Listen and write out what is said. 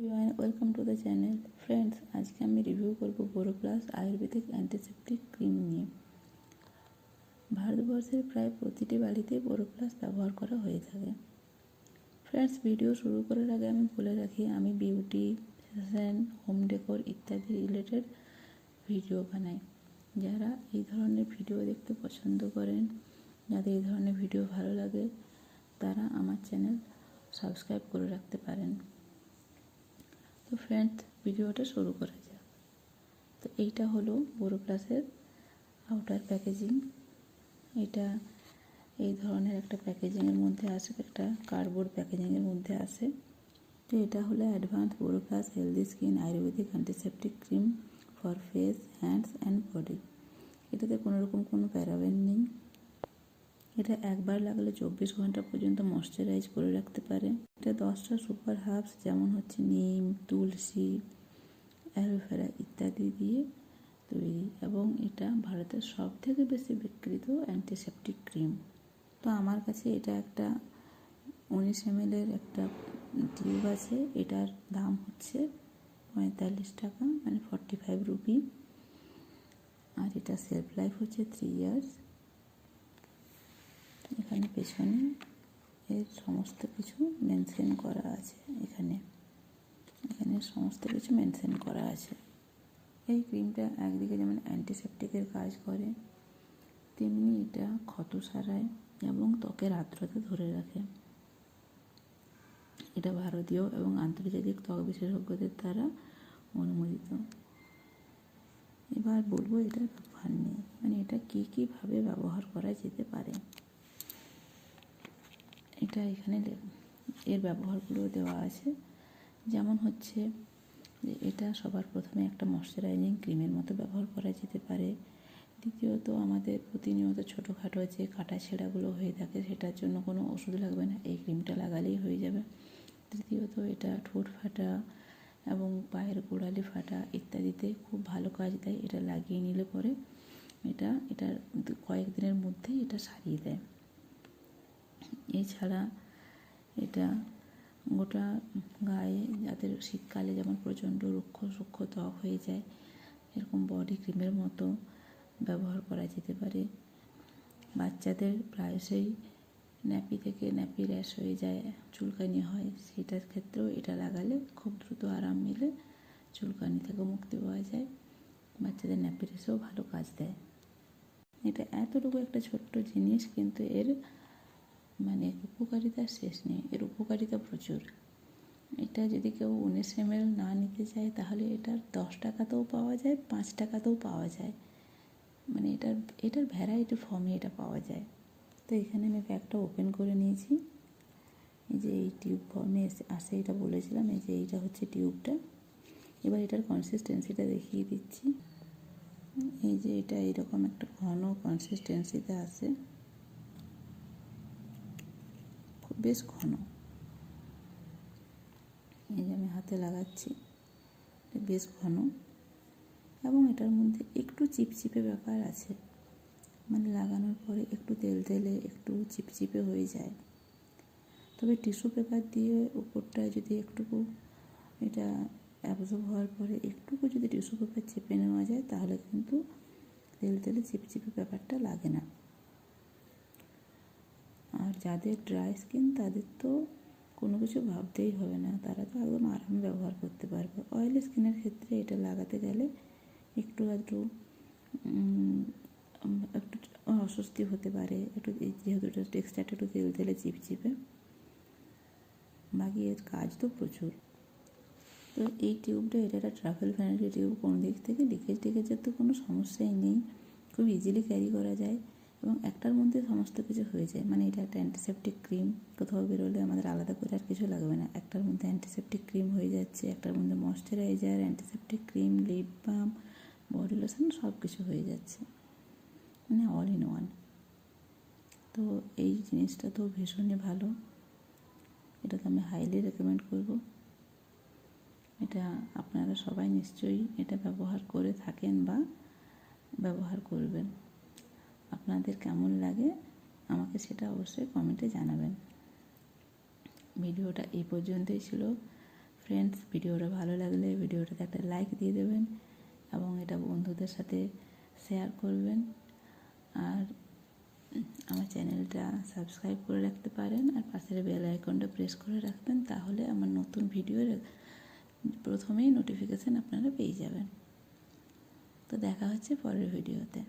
Welcome to the channel. Friends, আজকে আমি review করব বোরোপ্লাস আয়ুর্বেদিক অ্যান্টিসেপটিক ক্রিম নিয়ে। ভারতবর্ষের প্রায় প্রতিটি বাড়িতে বোরোপ্লাস ব্যবহার করা হয়ে থাকে। ফ্রেন্ডস, ভিডিও শুরু করার আগে আমি বলে রাখি, আমি বিউটি, ফ্যাশন, হোম ডেকোর ইত্যাদি রিলেটেড ভিডিও বানাই। যারা এই ধরনের ভিডিও দেখতে পছন্দ করেন, যাদের এই ধরনের ভিডিও ভালো লাগে, তারা আমার চ্যানেল সাবস্ক্রাইব করে রাখতে পারেন। তো ফ্রেন্ডস, ভিডিওটা শুরু করা যাক। তো এইটা হলো বোরোপ্লাসের আউটার প্যাকেজিং। এটা এই ধরনের একটা প্যাকেজিংয়ের মধ্যে আসে, একটা কার্ডবোর্ড প্যাকেজিংয়ের মধ্যে আসে। তো এটা হলো advance Boroplus healthy skin ayurvedic antiseptic cream for face, hands and body. এটাতে কোনো প্যারাবেন নেই। এটা একবার লাগালে 24 ঘন্টা পর্যন্ত ময়শ্চারাইজ করে রাখতে পারে। এটা 10টা সুপার হার্বস যেমন হচ্ছে নিম, তুলসী, অ্যালোভেরা ইত্যাদি দিয়ে তৈরি, এবং এটা ভারতের সবথেকে বেশি বিক্রিত অ্যান্টিসেপটিক ক্রিম। তো আমার কাছে এটা একটা 19 ml একটা টিউব আছে। এটার দাম হচ্ছে 45 টাকা, মানে 45 রুপি। আর এটা সেলফ লাইফ হচ্ছে 3 ইয়ার্স। এখানে পেছনে এর সমস্ত কিছু মেনশন করা আছে। এখানে সমস্ত কিছু মেনশন করা আছে। এই ক্রিমটা একদিকে যেমন অ্যান্টিসেপটিকের কাজ করে, তেমনি এটা ক্ষত সারায় এবং ত্বকের আর্দ্রতা ধরে রাখে। এটা ভারতীয় এবং আন্তর্জাতিক ত্বক বিশেষজ্ঞদের দ্বারা অনুমোদিত। এবার বলবো এটার ব্যবহার নিয়ে, মানে এটা কীভাবে ব্যবহার করা যেতে পারে। এটা এখানে এর ব্যবহারগুলো দেওয়া আছে। যেমন হচ্ছে যে এটা সবার প্রথমে একটা ময়শ্চারাইজিং ক্রিমের মতো ব্যবহার করা যেতে পারে। দ্বিতীয়ত, আমাদের প্রতিনিয়ত ছোটোখাটো যে কাটা ছেঁড়াগুলো হয়ে থাকে, সেটার জন্য কোনো ওষুধ লাগবে না, এই ক্রিমটা লাগালেই হয়ে যাবে। তৃতীয়ত, এটা ঠোঁট ফাটা এবং পায়ের গোড়ালি ফাটা ইত্যাদিতে খুব ভালো কাজ দেয়। এটা লাগিয়ে নিলে পরে এটার কয়েকদিনের মধ্যেই এটা সারিয়ে দেয়। এছাড়া এটা গোটা গায়ে, যাদের শীতকালে যেমন প্রচণ্ড রুক্ষ সূক্ষ্ম ত্বক হয়ে যায়, এরকম বডি ক্রিমের মতো ব্যবহার করা যেতে পারে। বাচ্চাদের প্রায়শই ন্যাপি র্যাশ হয়ে যায়, চুলকানি হয়, সেটার ক্ষেত্রেও এটা লাগালে খুব দ্রুত আরাম মিলে চুলকানি থেকে মুক্তি পাওয়া যায়। বাচ্চাদের ন্যাপি র্যাশেও ভালো কাজ দেয়। এটা এতটুকু একটা ছোট্ট জিনিস, কিন্তু এর মানে উপকারিতার শেষ নেই। এর উপকারিতা প্রচুর। এটা যদি কেউ 19 ml না নিতে চায়, তাহলে এটার 10 টাকাতেও পাওয়া যায়, 5 টাকাতেও পাওয়া যায়। মানে এটার ভ্যারাইটি ফর্মে এটা পাওয়া যায়। তো এখানে আমি প্যাকটা ওপেন করে নিয়েছি। এই যে এই টিউব ফর্মে আসে, এটা বলেছিলাম। এই যে এইটা হচ্ছে টিউবটা। এবার এটার কনসিস্টেন্সিটা দেখিয়ে দিচ্ছি। এই যে এটা এইরকম একটা ঘন কনসিস্টেন্সিতে আসে, বেশ ঘন। এই যে আমি হাতে লাগাচ্ছি, বেশ ঘন, এবং এটার মধ্যে একটু চিপচিপে ব্যাপার আছে, মানে লাগানোর পরে একটু তেলে একটু চিপচিপে হয়ে যায়। তবে টিস্যু পেপার দিয়ে উপরটায় যদি একটুকু এটা অ্যাবজর্ব হওয়ার পরে একটুকু যদি টিস্যু পেপার চেপে নেওয়া যায়, তাহলে কিন্তু তেলে চিপচিপে ব্যাপারটা লাগে না। আর যাদের ড্রাই স্কিন, তাদের তো কোনো কিছু ভাবতেই হবে না, তারা তো একদম আরামে ব্যবহার করতে পারবে। অয়েলি স্কিনের ক্ষেত্রে এটা লাগাতে গেলে একটু অস্বস্তি হতে পারে, যেহেতু এটা টেক্সচারটা একটু তেলে চিপচিপে। বাকি এর কাজ তো প্রচুর। তো এই টিউবটা, এটা একটা ট্রাভেল ভ্যানিটি টিউব। কোনো দিক থেকে লিকেজের তো কোনো সমস্যাই নেই, খুব ইজিলি ক্যারি করা যায়, এবং একটার মধ্যে সমস্ত কিছু হয়ে যায়। মানে এটা একটা অ্যান্টিসেপটিক ক্রিম, কোথাও বেরোলে আমাদের আলাদা করে আর কিছু লাগবে না। একটার মধ্যে অ্যান্টিসেপটিক ক্রিম হয়ে যাচ্ছে, একটার মধ্যে moisturiser, antiseptic cream, lip balm, body lotion, সব কিছু হয়ে যাচ্ছে, মানে অল ইন ওয়ান। তো এই জিনিসটা তো ভীষণই ভালো। এটাকে আমি হাইলি রেকমেন্ড করব। এটা আপনারা সবাই নিশ্চয়ই এটা ব্যবহার করে থাকেন বা ব্যবহার করবেন। আপনাদের কেমন লাগে আমাকে সেটা অবশ্যই কমেন্টে জানাবেন। ভিডিওটা এই পর্যন্তই ছিল। ফ্রেন্ডস, ভিডিওটা ভালো লাগলে ভিডিওটাতে একটা লাইক দিয়ে দেবেন এবং এটা বন্ধুদের সাথে শেয়ার করবেন। আর আমার চ্যানেলটা সাবস্ক্রাইব করে রাখতে পারেন আর পাশের বেল আইকনটা প্রেস করে রাখবেন, তাহলে আমার নতুন ভিডিওর প্রথমেই নোটিফিকেশান আপনারা পেয়ে যাবেন। তো দেখা হচ্ছে পরের ভিডিওতে।